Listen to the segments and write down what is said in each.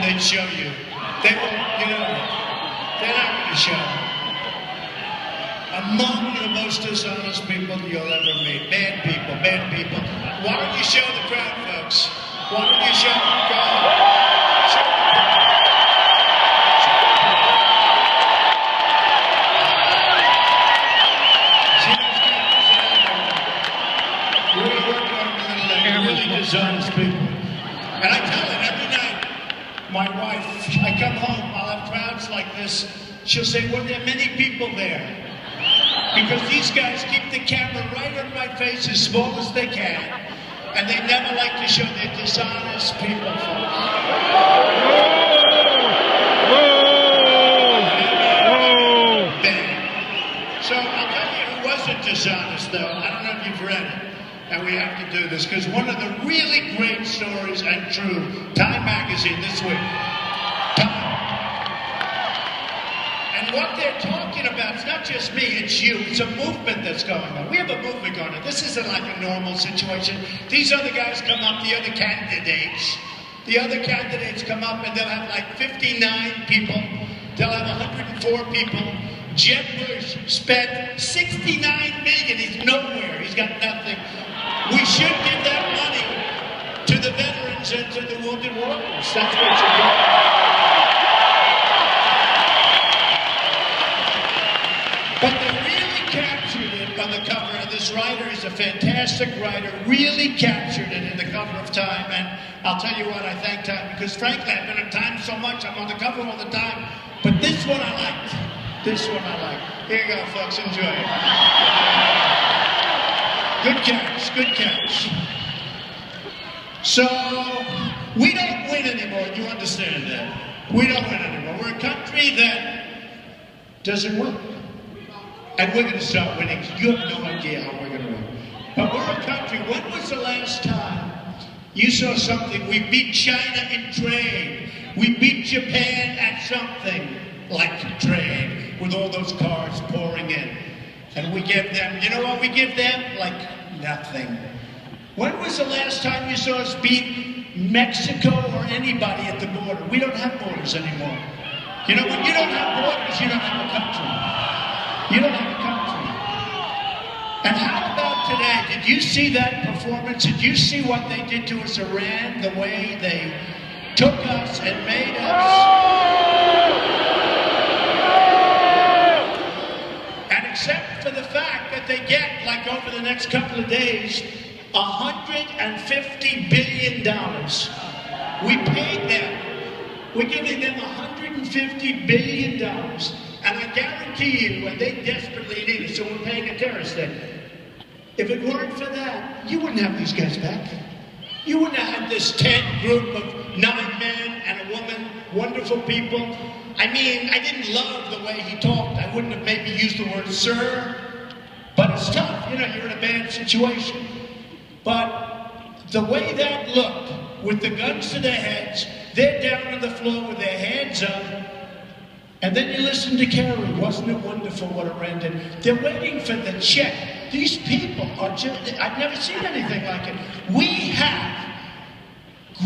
they'd show you. They won't, they're not going to show. Among the most dishonest people you'll ever meet. Bad people, bad people. Why don't you show the crowd, folks? Why don't you show the crowd? Show the crowd. See those cameras out there? We're working on really dishonest people. And I tell it every night. My wife, I come home, I'll have crowds like this. She'll say, were there many people there? Because these guys keep the camera right on my face as small as they can, and they never like to show their dishonest people. So I'll tell you who wasn't dishonest, though. I don't know if you've read it, and we have to do this, because one of the really great stories and true, Time Magazine this week. And what they're talking about, it's not just me, it's you. It's a movement that's going on. We have a movement going on. This isn't like a normal situation. These other guys come up, the other candidates come up and they'll have like 59 people. They'll have 104 people. Jeb Bush spent $69 million. He's nowhere. He's got nothing. We should give that money to the veterans and to the wounded warriors. That's what you do. But they really captured it on the cover, and this writer is a fantastic writer, really captured it in the cover of Time, and I'll tell you what, I thank Time, because frankly, I've been at Time so much, I'm on the cover all the time, but this one I liked. This one I like. Here you go, folks, enjoy it. Good catch, good catch. So, we don't win anymore, do you understand that? We don't win anymore. We're a country that doesn't win. And we're going to start winning. You have no idea how we're going to win. But we're a country. When was the last time you saw something? We beat China in trade. We beat Japan at something like trade, with all those cars pouring in. And we give them, you know what we give them? Like nothing. When was the last time you saw us beat Mexico or anybody at the border? We don't have borders anymore. You know, when you don't have borders, you don't have a country. You don't have a country. And how about today? Did you see that performance? Did you see what they did to us, Iran? The way they took us and made us. And except for the fact that they get, like over the next couple of days, $150 billion. We paid them. We're giving them $150 billion. And I guarantee you, when they desperately need it, so we're paying a terrorist thing. If it weren't for that, you wouldn't have these guys back. You wouldn't have had this tent group of 9 men and a woman, wonderful people. I mean, I didn't love the way he talked. I wouldn't have maybe used the word sir. But it's tough, you know, you're in a bad situation. But the way that looked, with the guns to their heads, they're down on the floor with their hands up. And then you listen to Kerry. Wasn't it wonderful what Iran did? They're waiting for the check. These people are just, I've never seen anything like it. We have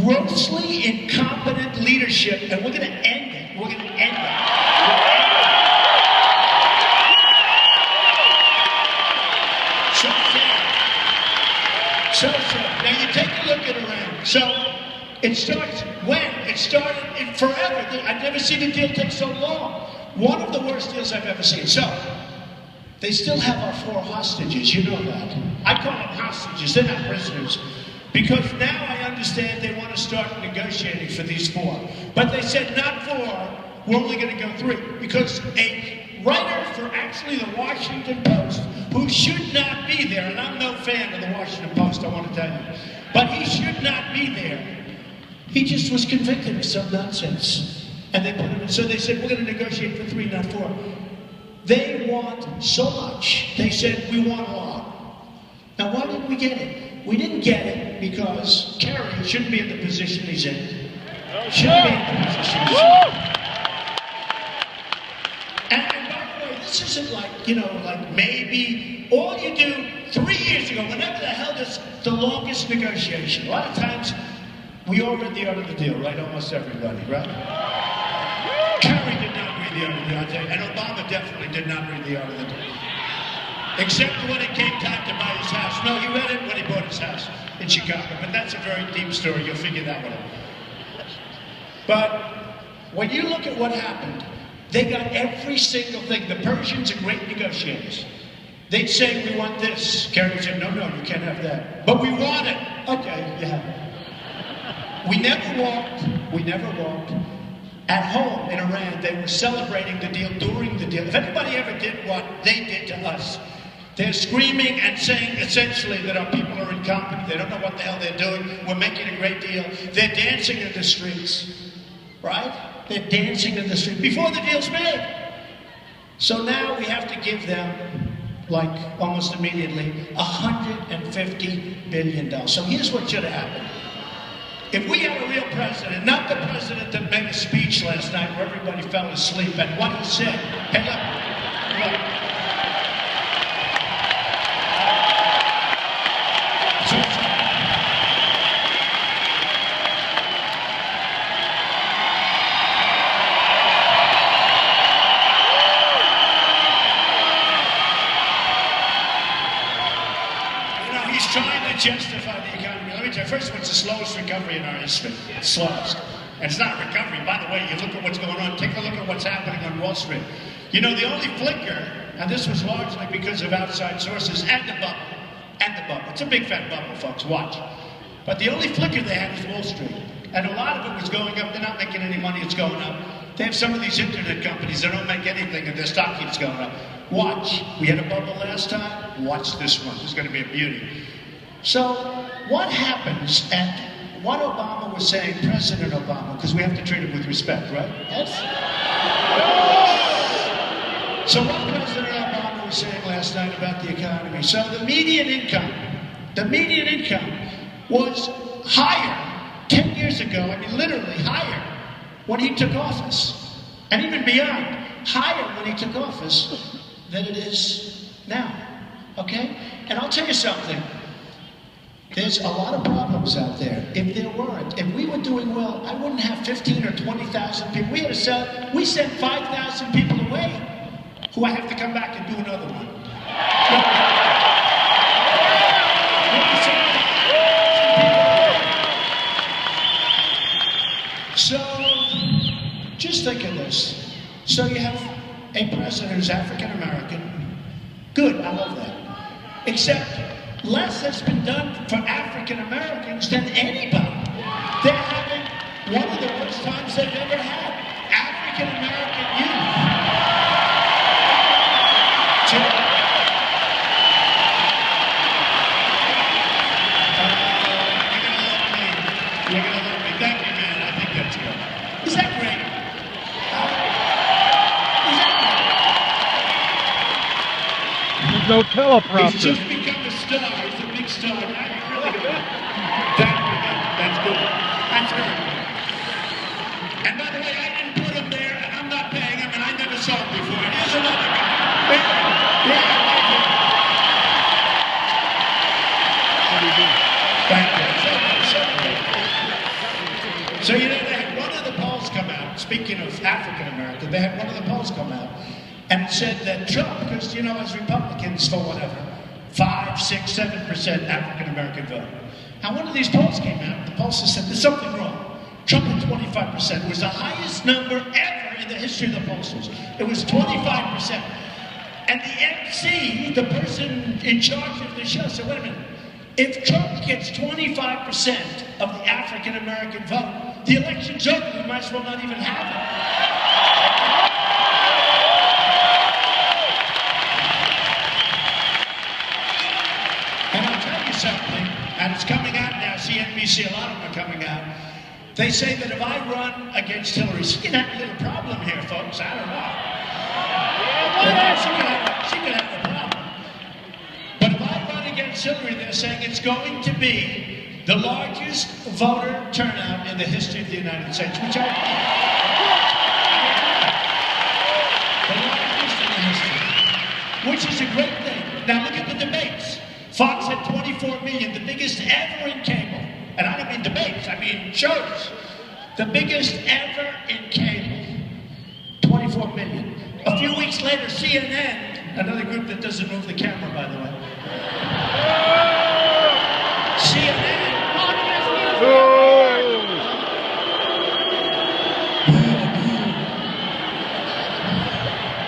grossly incompetent leadership, and we're going to end it. We're going to end it. So sad. Now you take a look at Iran. So it starts when? It started in forever. I've never seen a deal take so long. One of the worst deals I've ever seen. So they still have our 4 hostages. You know that. I call them hostages. They're not prisoners. Because now I understand they want to start negotiating for these 4. But they said not 4. We're only going to go 3. Because a writer for actually the Washington Post, who should not be there, and I'm no fan of the Washington Post, I want to tell you, but he should not be there. He just was convicted of some nonsense. And they put him in. So they said, we're going to negotiate for 3, not 4. They want so much. They said, we want a lot. Now, why didn't we get it? We didn't get it because Kerry shouldn't be in the position he's in. Shouldn't be in the position he's in. And by the way, this isn't like, you know, like maybe all you do 3 years ago, whenever the hell is the longest negotiation. A lot of times, We all read The Art of the Deal, right? Almost everybody, right? Kerry did not read The Art of the Deal, I'll tell you. And Obama definitely did not read The Art of the Deal. Except when it came time to buy his house. No, he read it when he bought his house in Chicago. But that's a very deep story. You'll figure that one out. But when you look at what happened, they got every single thing. The Persians are great negotiators. They'd say, we want this. Kerry said, no, you can't have that. But we want it. Okay, you have it. We never walked. At home in Iran, they were celebrating the deal during the deal. If anybody ever did what they did to us, they're screaming and saying essentially that our people are incompetent. They don't know what the hell they're doing. We're making a great deal. They're dancing in the streets, right? They're dancing in the streets before the deal's made. So now we have to give them, like almost immediately, $150 billion. So here's what should have happened. If we had a real president, not the president that made a speech last night where everybody fell asleep and what he said, hey look. He's trying to justify the economy. Let me tell you, first of all, it's the slowest recovery in our history. It's slowest. And it's not recovery. By the way, you look at what's going on, take a look at what's happening on Wall Street. You know, the only flicker, and this was largely because of outside sources and the bubble. It's a big fat bubble, folks, watch. But the only flicker they had was Wall Street. And a lot of it was going up. They're not making any money, it's going up. They have some of these internet companies that don't make anything and their stock keeps going up. Watch. We had a bubble last time. Watch this one. This is going to be a beauty. So, what happens at what Obama was saying, President Obama, because we have to treat him with respect, right? Yes? So what President Obama was saying last night about the economy. So the median income was higher 10 years ago, I mean literally higher, when he took office. And even beyond, higher when he took office than it is now, okay? And I'll tell you something. There's a lot of problems out there. If we were doing well, I wouldn't have 15 or 20,000 people. We sent 5,000 people away who I have to come back and do another one. So, just think of this. So you have a president who's African American. Good, I love that. Except, less has been done for African Americans than anybody. They're having one of the worst times they've ever had. African American youth. You're gonna love me. Thank you, man. I think that's good. Is that great? There's no teleprompter. He's just become a star. He's a big star. Now you're really good. That's good. That's good. And by the way, I didn't put him there, and I'm not paying him, and I never saw him before. And here's another guy. Thank you. So, you know, they had one of the polls come out, speaking of African American, they had one of the polls come out, and it said that Trump, because, you know, as Republicans, for whatever, 5, 6, 7% African American vote. Now, one of these polls came out, the pollster said, there's something wrong. Trump at 25%. It was the highest number ever in the history of the pollsters. It was 25%. And the MC, the person in charge of the show, said, wait a minute. If Trump gets 25% of the African American vote, the election's over. We might as well not even have it. And I'll tell you something, and it's coming out now, CNBC, a lot of them are coming out. They say that if I run against Hillary, she can have a little problem here, folks. I don't know. She could have a problem. But if I run against Hillary, they're saying it's going to be the largest voter turnout in the history of the United States, which the largest in the history, which is a great thing. Now look at the debates. Fox had 24 million, the biggest ever in cable. And I don't mean debates. debates. I mean, shows. The biggest ever in cable. 24 million. A few weeks later, CNN, another group that doesn't move the camera, by the way. CNN.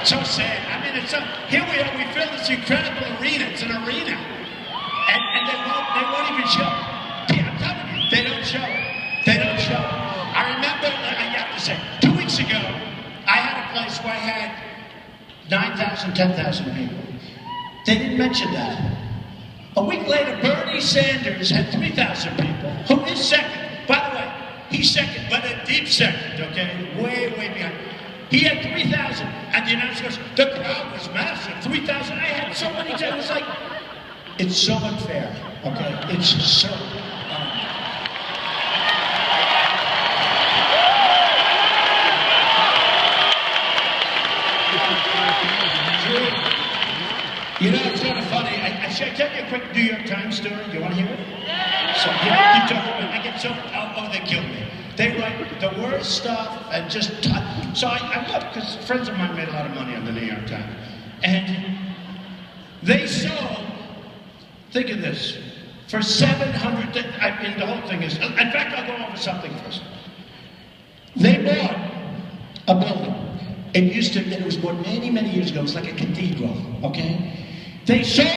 So sad. I mean, it's here we are. We fill this incredible arena. It's an arena, and they won't even show. Yeah, I'm telling you, they don't show. They don't show. I remember. I have to say, 2 weeks ago, I had a place where I had 9,000, 10,000 people. They didn't mention that. A week later, Bernie Sanders had 3,000 people. Who is second? By the way, he's second, but a deep second. Okay, way behind. He had 3,000, and the announcer goes, the crowd was massive, 3,000. I had so many times. It was like, it's so unfair, okay? It's so You know, it's kind of funny. Should I tell you a quick New York Times story? Do you want to hear it? So, you talk about, I get so, they killed me. They write the worst stuff and just, so I looked, because friends of mine made a lot of money on the New York Times. And they sold, think of this, for 700, I mean, the whole thing is, in fact, I'll go over something first. They bought a building. It used to, it was bought many years ago. It was like a cathedral, okay? They sold